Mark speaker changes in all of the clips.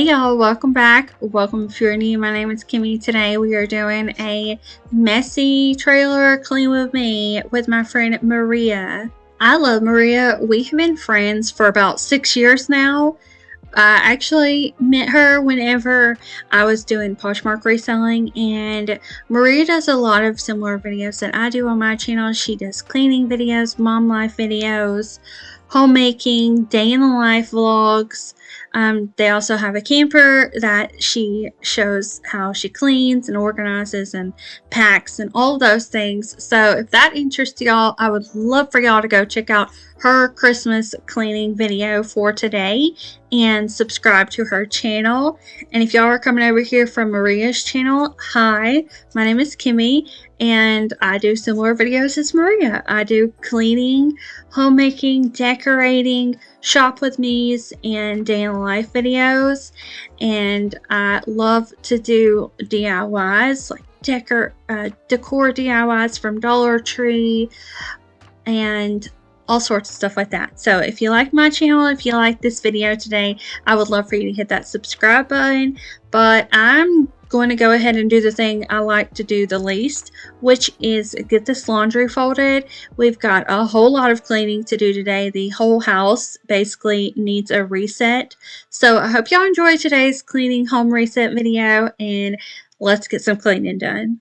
Speaker 1: y'all, welcome back. Welcome if you're new. My name is Kimmy. Today we are doing a messy trailer clean with me with my friend Maria. I love Maria. We have been friends for about 6 years now. I actually met her whenever I was doing Poshmark reselling, and Maria does a lot of similar videos that I do on my channel. She does cleaning videos, mom life videos, homemaking, day in the life vlogs. They also have a camper that she shows how she cleans and organizes and packs and all of those things. So if that interests y'all, I would love for y'all to go check out her Christmas cleaning video for today and subscribe to her channel. And if y'all are coming over here from Maria's channel, hi, my name is Kimmy and I do similar videos as Maria. I do cleaning, homemaking, decorating, shop with me's, and day in the life videos. And I love to do DIYs like decor DIYs from Dollar Tree and all sorts of stuff like that. So if you like my channel, if you like this video today, I would love for you to hit that subscribe button. But I'm going to go ahead and do the thing I like to do the least, which is get this laundry folded. We've got a whole lot of cleaning to do today. The whole house basically needs a reset. So I hope y'all enjoy today's cleaning home reset video, and let's get some cleaning done.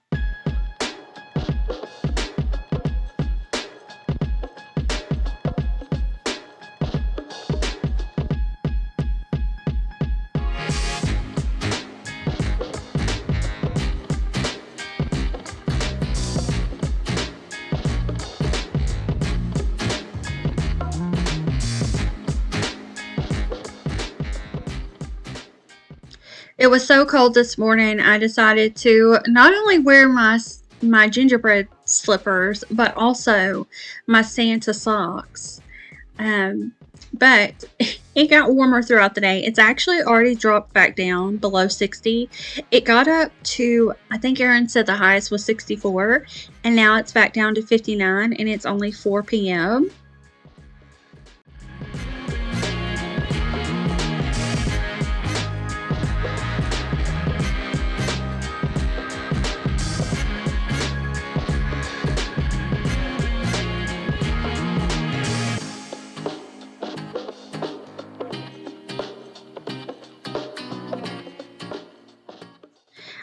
Speaker 1: It was so cold this morning, I decided to not only wear my gingerbread slippers, but also my Santa socks. But it got warmer throughout the day. It's actually already dropped back down below 60. It got up to, I think Aaron said the highest was 64, and now it's back down to 59, and it's only 4 p.m.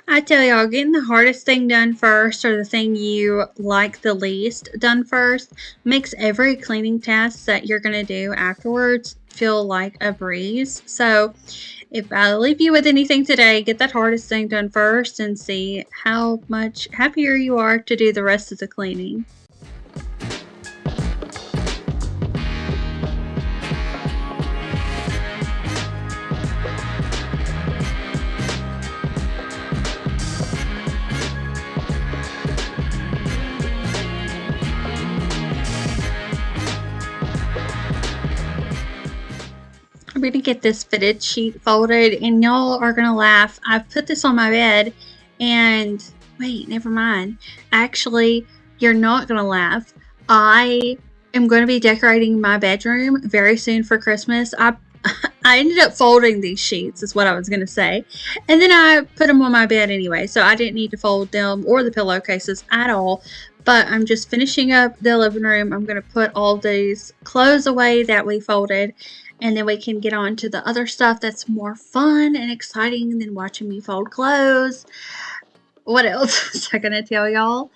Speaker 1: I tell y'all, getting the hardest thing done first, or the thing you like the least done first, makes every cleaning task that you're going to do afterwards feel like a breeze. So if I leave you with anything today, get that hardest thing done first and see how much happier you are to do the rest of the cleaning. I'm going to get this fitted sheet folded, and y'all are going to laugh. I've put this on my bed, and wait, never mind. Actually, you're not going to laugh. I am going to be decorating my bedroom very soon for Christmas. I ended up folding these sheets, is what I was going to say. And then I put them on my bed anyway, so I didn't need to fold them or the pillowcases at all. But I'm just finishing up the living room. I'm going to put all these clothes away that we folded, and then we can get on to the other stuff that's more fun and exciting than watching me fold clothes. What else was I going to tell y'all?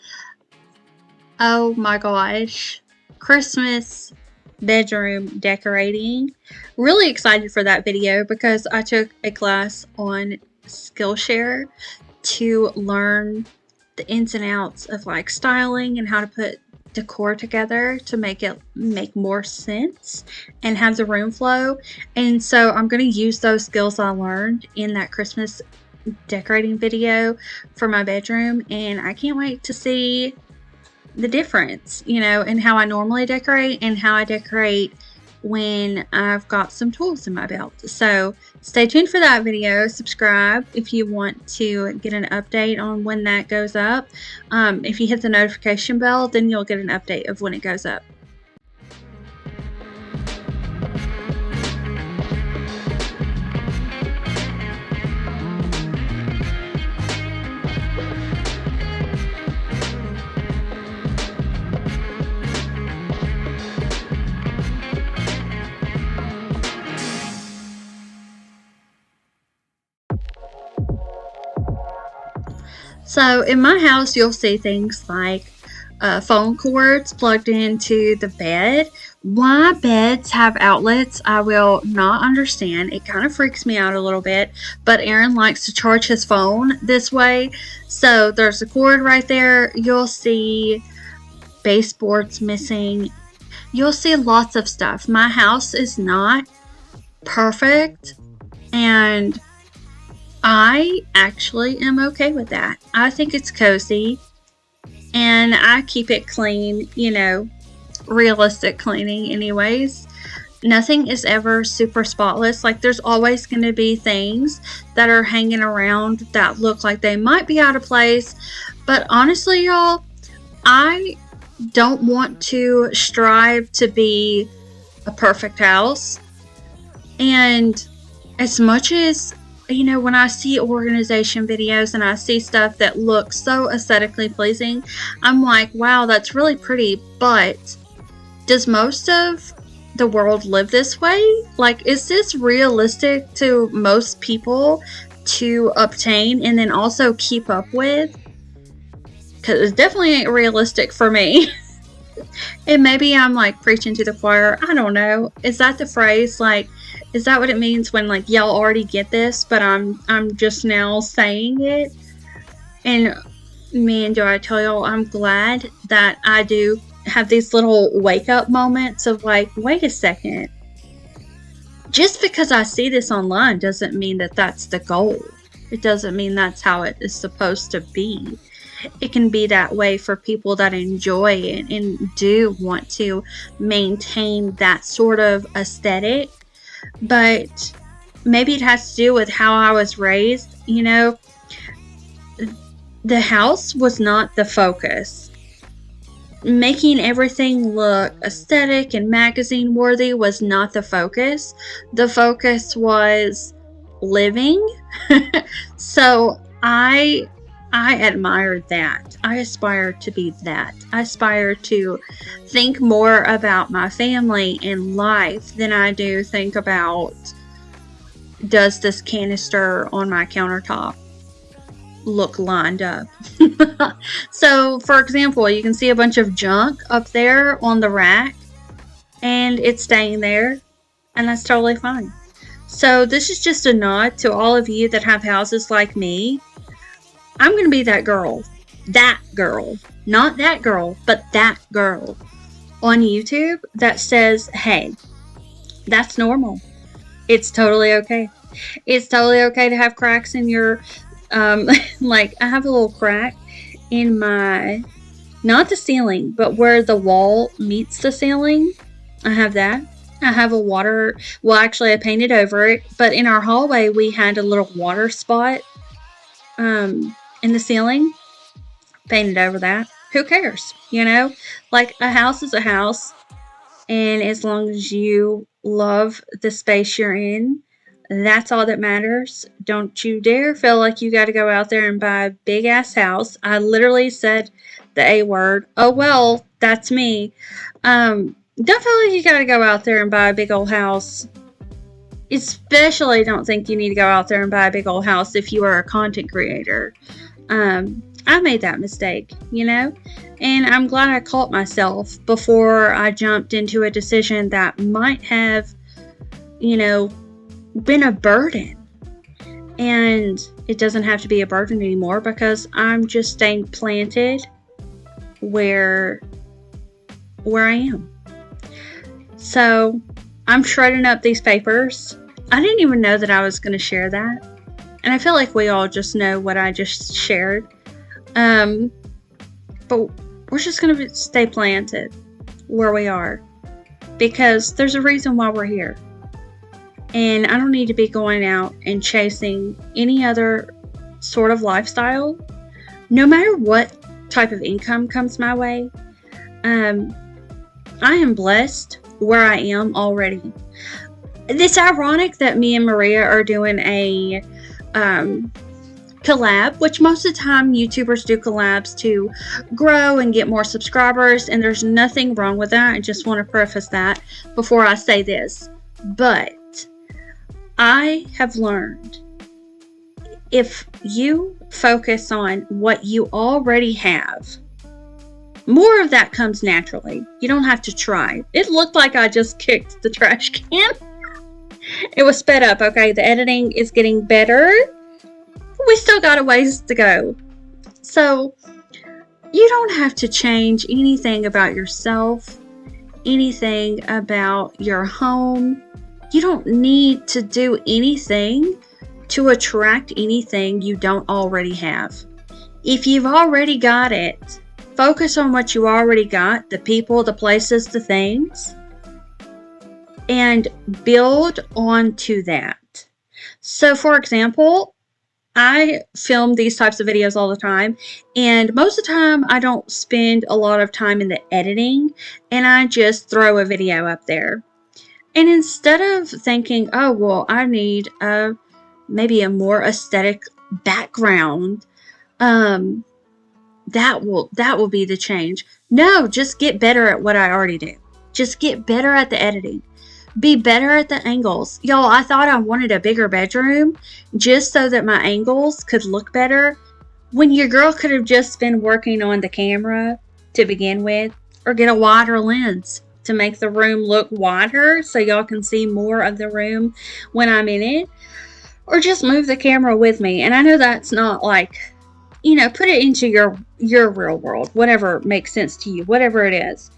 Speaker 1: Oh my gosh. Christmas bedroom decorating. Really excited for that video because I took a class on Skillshare to learn the ins and outs of like styling and how to put decor together to make it make more sense and have the room flow. And so I'm going to use those skills I learned in that Christmas decorating video for my bedroom, and I can't wait to see the difference, you know, in how I normally decorate and how I decorate when I've got some tools in my belt. So stay tuned for that video. Subscribe if you want to get an update on when that goes up. If you hit the notification bell, then you'll get an update of when it goes up. So in my house, you'll see things like phone cords plugged into the bed. Why beds have outlets, I will not understand. It kind of freaks me out a little bit, but Aaron likes to charge his phone this way. So there's a cord right there. You'll see baseboards missing. You'll see lots of stuff. My house is not perfect, and I actually am okay with that. I think it's cozy, and I keep it clean, realistic cleaning anyways. Nothing is ever super spotless. Like, there's always going to be things that are hanging around that look like they might be out of place. But honestly, y'all, I don't want to strive to be a perfect house. And as much as, when I see organization videos and I see stuff that looks so aesthetically pleasing, I'm like, wow, that's really pretty. But does most of the world live this way? Like, is this realistic to most people to obtain and then also keep up with? Because it definitely ain't realistic for me. And maybe I'm like preaching to the choir. I don't know. Is that the phrase? Like, is that what it means when like y'all already get this, but I'm just now saying it? And man, do I tell y'all, I'm glad that I do have these little wake up moments of like, wait a second. Just because I see this online doesn't mean that that's the goal. It doesn't mean that's how it is supposed to be. It can be that way for people that enjoy it and do want to maintain that sort of aesthetic. But maybe it has to do with how I was raised. The house was not the focus. Making everything look aesthetic and magazine worthy was not the focus. The focus was living. So I admired that. I aspire to be that. I aspire to think more about my family and life than I do think about, does this canister on my countertop look lined up? So, for example, you can see a bunch of junk up there on the rack, and it's staying there, and that's totally fine. So this is just a nod to all of you that have houses like me. I'm going to be that girl. That girl. Not that girl, but that girl on YouTube that says, hey, that's normal. It's totally okay. It's totally okay to have cracks in your, like, I have a little crack in my, not the ceiling, but where the wall meets the ceiling. I have that. I have a water, well, actually, I painted over it, but in our hallway, we had a little water spot, in the ceiling. Painted over that. Who cares? Like, a house is a house, and as long as you love the space you're in, that's all that matters. Don't you dare feel like you got to go out there and buy a big ass house. I literally said the A word. Oh well, that's me. Don't feel like you got to go out there and buy a big old house. Especially don't think you need to go out there and buy a big old house if you are a content creator. I made that mistake, and I'm glad I caught myself before I jumped into a decision that might have, been a burden. And it doesn't have to be a burden anymore because I'm just staying planted where I am. So I'm shredding up these papers. I didn't even know that I was going to share that. And I feel like we all just know what I just shared. But we're just going to stay planted where we are. Because there's a reason why we're here. And I don't need to be going out and chasing any other sort of lifestyle. No matter what type of income comes my way. I am blessed where I am already. It's ironic that me and Maria are doing a collab, which most of the time YouTubers do collabs to grow and get more subscribers, and there's nothing wrong with that. I just want to preface that before I say this. But I have learned If you focus on what you already have, more of that comes naturally. You don't have to try. It looked like I just kicked the trash can. It was sped up, okay? The editing is getting better. We still got a ways to go. So, you don't have to change anything about yourself, anything about your home. You don't need to do anything to attract anything you don't already have. If you've already got it, focus on what you already got, the people, the places, the things, and build onto that. So, for example, I film these types of videos all the time, and most of the time I don't spend a lot of time in the editing, and I just throw a video up there. And instead of thinking, oh, well, I need maybe a more aesthetic background, that will be the change. No, just get better at what I already do. Just get better at the editing. Be better at the angles. Y'all, I thought I wanted a bigger bedroom just so that my angles could look better, when your girl could have just been working on the camera to begin with, or get a wider lens to make the room look wider so y'all can see more of the room when I'm in it, or just move the camera with me. And I know that's not like, put it into your real world, whatever makes sense to you, whatever it is.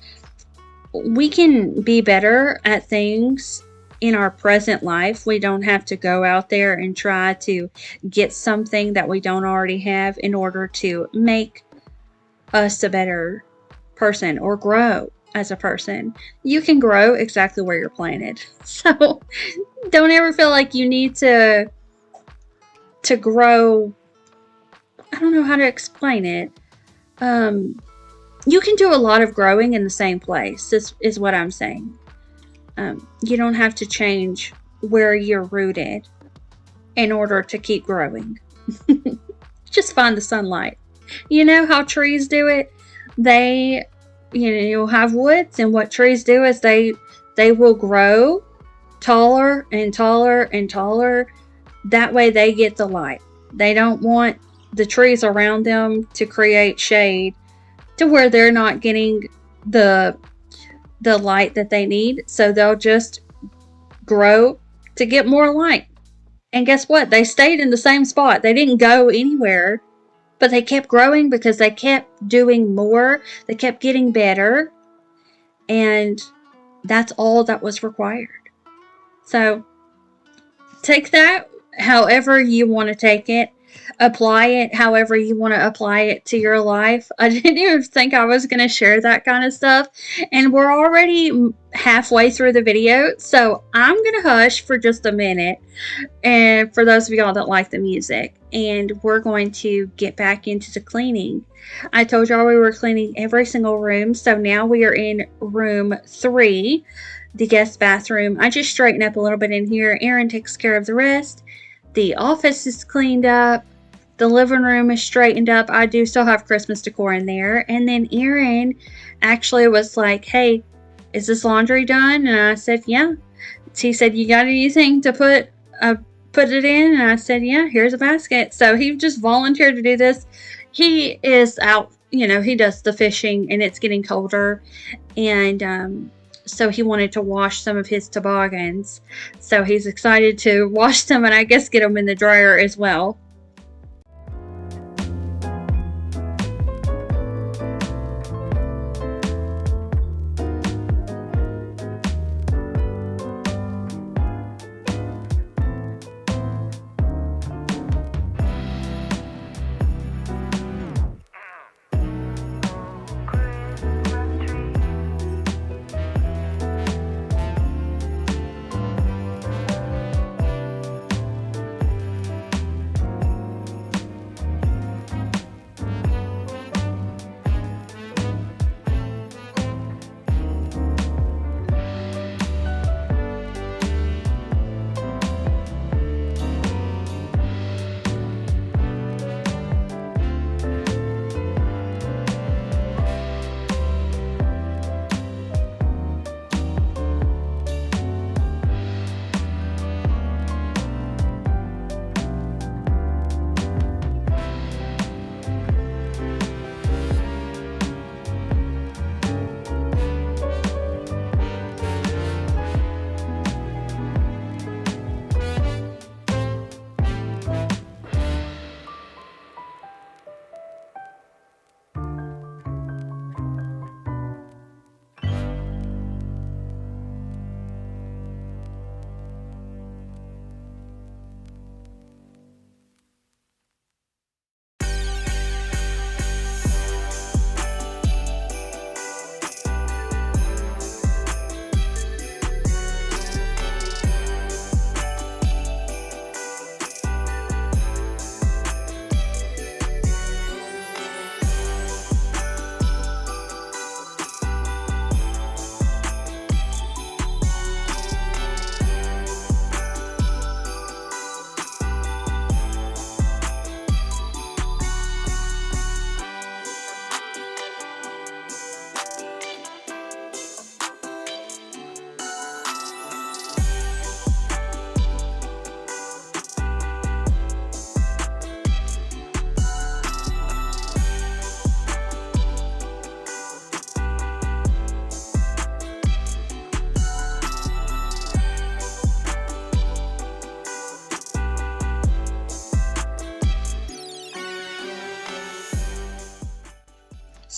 Speaker 1: We can be better at things in our present life. We don't have to go out there and try to get something that we don't already have in order to make us a better person or grow as a person. You can grow exactly where you're planted. So don't ever feel like you need to grow. I don't know how to explain it. You can do a lot of growing in the same place, is what I'm saying. You don't have to change where you're rooted in order to keep growing. Just find the sunlight. You know how trees do it? You'll have woods, and what trees do is they will grow taller and taller and taller. That way they get the light. They don't want the trees around them to create shade to where they're not getting the light that they need. So they'll just grow to get more light. And guess what? They stayed in the same spot. They didn't go anywhere, but they kept growing because they kept doing more. They kept getting better. And that's all that was required. So take that however you want to take it. Apply it however you want to apply it to your life. I didn't even think I was going to share that kind of stuff. And we're already halfway through the video. So I'm going to hush for just a minute. And for those of y'all that like the music. And we're going to get back into the cleaning. I told y'all we were cleaning every single room. So now we are in room 3, the guest bathroom. I just straightened up a little bit in here. Aaron takes care of the rest. The office is cleaned up. The living room is straightened up. I do still have Christmas decor in there. And then Aaron actually was like, hey, is this laundry done? And I said, yeah. He said, you got anything to put it in? And I said, yeah, here's a basket. So he just volunteered to do this. He is out, he does the fishing, and it's getting colder. And so he wanted to wash some of his toboggans. So he's excited to wash them and I guess get them in the dryer as well.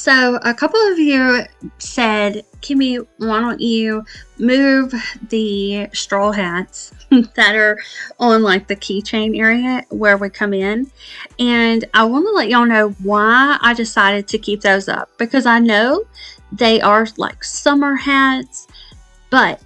Speaker 1: So a couple of you said, Kimmy, why don't you move the straw hats that are on like the keychain area where we come in? And I want to let y'all know why I decided to keep those up, because I know they are like summer hats, but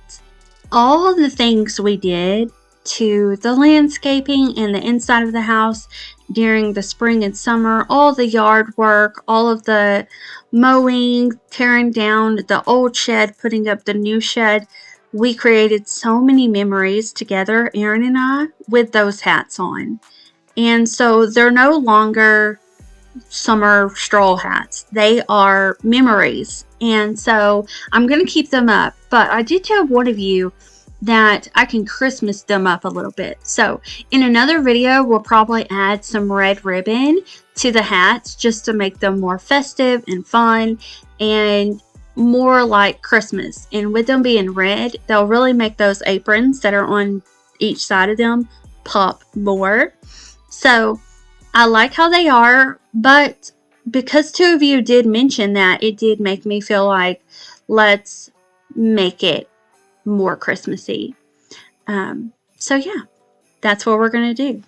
Speaker 1: all the things we did to the landscaping and the inside of the house during the spring and summer, all the yard work, all of the mowing, tearing down the old shed, putting up the new shed, we created so many memories together, Aaron and I, with those hats on. And so they're no longer summer straw hats. They are memories. And so I'm going to keep them up. But I did tell one of you that I can Christmas them up a little bit. So in another video, we'll probably add some red ribbon to the hats just to make them more festive and fun and more like Christmas. And with them being red, they'll really make those aprons that are on each side of them pop more. So I like how they are, but because two of you did mention that, it did make me feel like let's make it more Christmassy. So yeah, that's what we're going to do.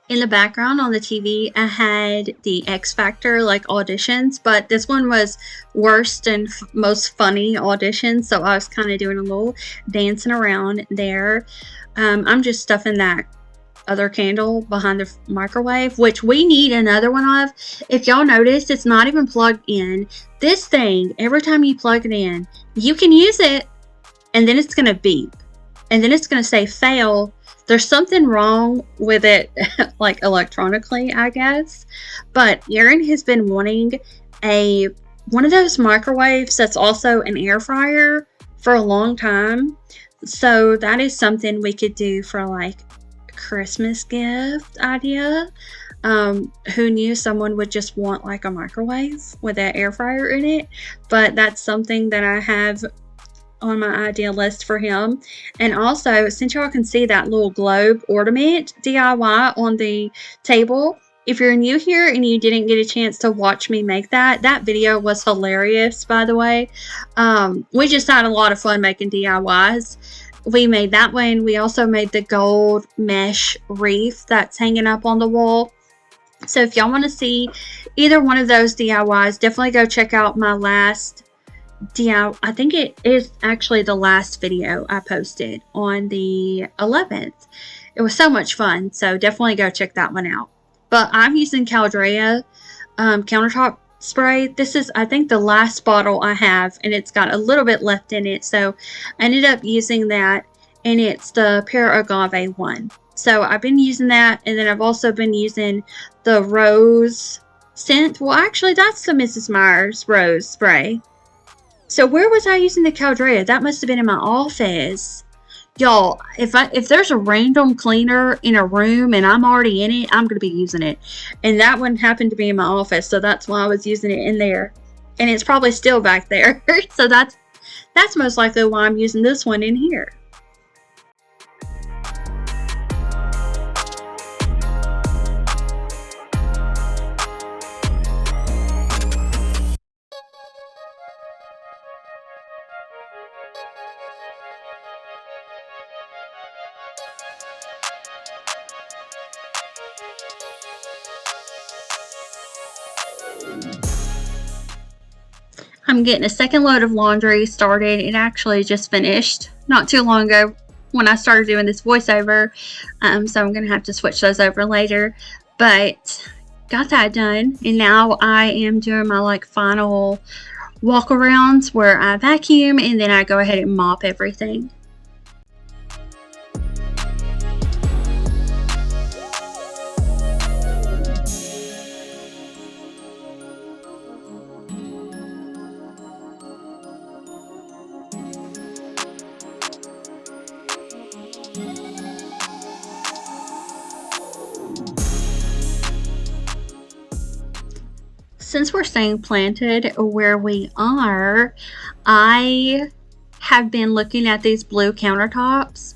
Speaker 1: In the background on the TV, I had the X Factor like auditions, but this one was worst and most funny audition, so I was kind of doing a little dancing around there. I'm just stuffing that other candle behind the microwave, which we need another one of. If y'all notice, it's not even plugged in. This thing, every time you plug it in, you can use it, and then it's going to beep, and then it's going to say fail. There's something wrong with it, like electronically, I guess. But Aaron has been wanting one of those microwaves that's also an air fryer for a long time. So that is something we could do for like a Christmas gift idea. Who knew someone would just want like a microwave with that air fryer in it? But that's something that I have on my idea list for him. And also, since y'all can see that little globe ornament DIY on the table, if you're new here and you didn't get a chance to watch me make that video was hilarious, by the way. We just had a lot of fun making DIYs. We made that one. We also made the gold mesh wreath that's hanging up on the wall. So if y'all want to see either one of those DIYs, definitely go check out my last DIY. I think it is actually the last video I posted on the 11th. It was so much fun, so definitely go check that one out. But I'm using Caldrea countertop spray. This is, I think, the last bottle I have, and it's got a little bit left in it, so I ended up using that, and it's the Pear Agave one. So I've been using that, and then I've also been using the rose scent. Well, actually, that's the Mrs. Meyer's rose spray. So where was I using the Caldrea? That must have been in my office. Y'all, if there's a random cleaner in a room and I'm already in it, I'm going to be using it. And that one happened to be in my office, so that's why I was using it in there. And it's probably still back there. So that's most likely why I'm using this one in here. I'm getting a second load of laundry started. It actually just finished not too long ago when I started doing this voiceover. So I'm going to have to switch those over later. But got that done. And now I am doing my like final walk arounds where I vacuum and then I go ahead and mop everything. Since we're staying planted where we are, I have been looking at these blue countertops.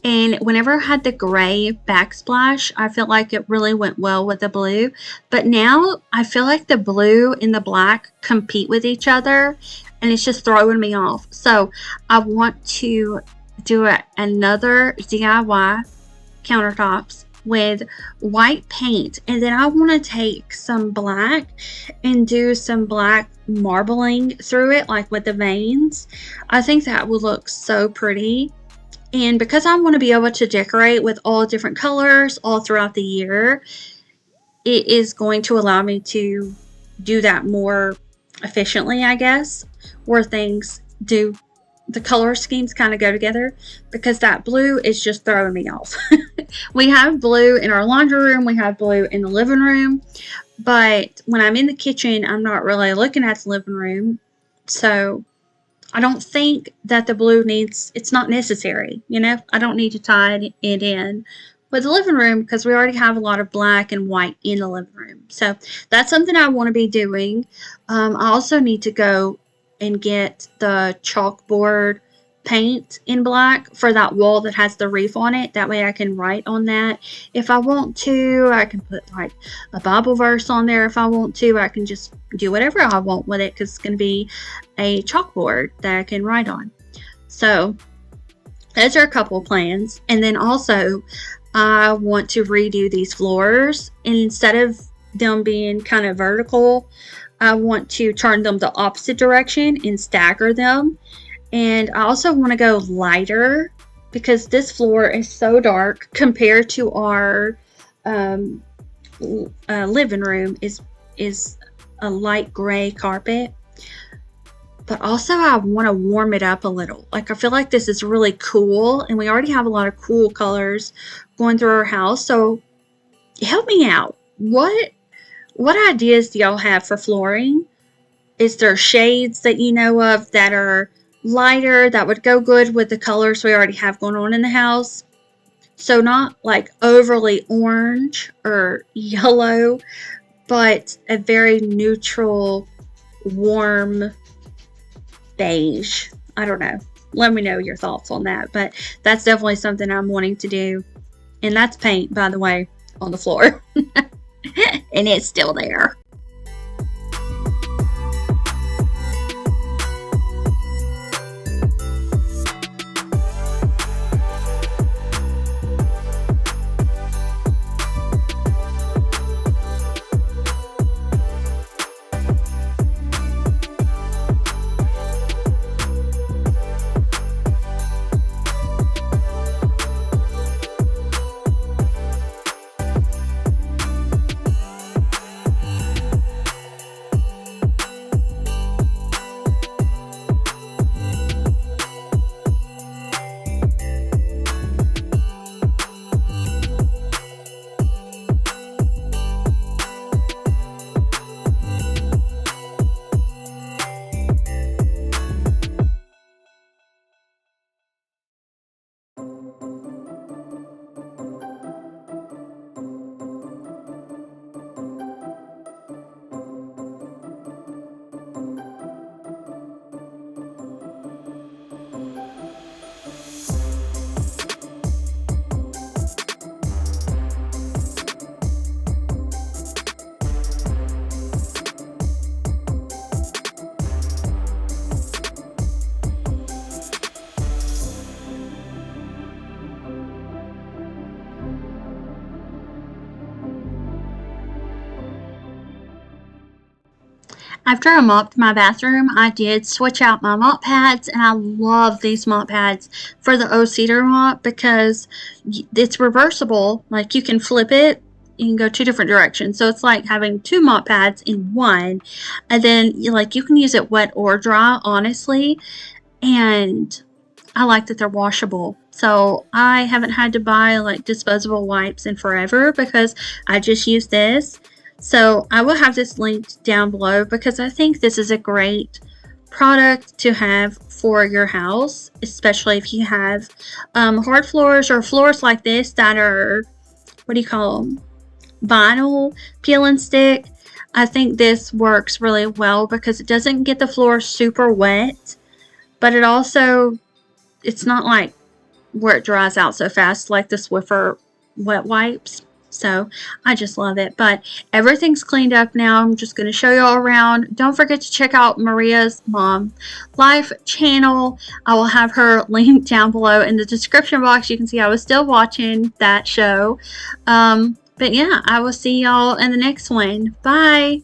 Speaker 1: And whenever I had the gray backsplash, I felt like it really went well with the blue. But now I feel like the blue and the black compete with each other, and it's just throwing me off. So I want to do another DIY countertops with white paint, and then I want to take some black and do some black marbling through it, like with the veins. I think that will look so pretty. And because I want to be able to decorate with all different colors all throughout the year, it is going to allow me to do that more efficiently, I guess, where things do, the color schemes kind of go together, because that blue is just throwing me off. We have blue in our laundry room, we have blue in the living room, but when I'm in the kitchen, I'm not really looking at the living room. So I don't think that the blue it's not necessary, I don't need to tie it in with the living room because we already have a lot of black and white in the living room. So that's something I want to be doing. I also need to go and get the chalkboard paint in black for that wall that has the reef on it. That way I can write on that if I want to. I can put like a Bible verse on there if I want to. I can just do whatever I want with it because it's going to be a chalkboard that I can write on. So those are a couple of plans. And then also I want to redo these floors, and instead of them being kind of vertical, I want to turn them the opposite direction and stagger them. And I also want to go lighter because this floor is so dark compared to our living room is a light gray carpet. But also I want to warm it up a little. Like, I feel like this is really cool, and we already have a lot of cool colors going through our house. So help me out. What ideas do y'all have for flooring? Is there shades that you know of that are lighter that would go good with the colors we already have going on in the house? So not like overly orange or yellow, but a very neutral, warm beige. I don't know. Let me know your thoughts on that. But that's definitely something I'm wanting to do. And that's paint, by the way, on the floor. And it's still there. After I mopped my bathroom, I did switch out my mop pads, and I love these mop pads for the O-Cedar mop because it's reversible. Like, you can flip it, you can go two different directions. So it's like having two mop pads in one, and then you can use it wet or dry, honestly. And I like that they're washable. So I haven't had to buy like disposable wipes in forever because I just use this. So I will have this linked down below because I think this is a great product to have for your house, especially if you have hard floors or floors like this that are, what do you call them, vinyl peel and stick. I think this works really well because it doesn't get the floor super wet, but it's not like where it dries out so fast like the Swiffer wet wipes. So I just love it. But everything's cleaned up now. I'm just going to show you all around. Don't forget to check out Maria's mom live channel. I will have her linked down below in the description box. You can see I was still watching that show. But yeah, I will see y'all in the next one. Bye.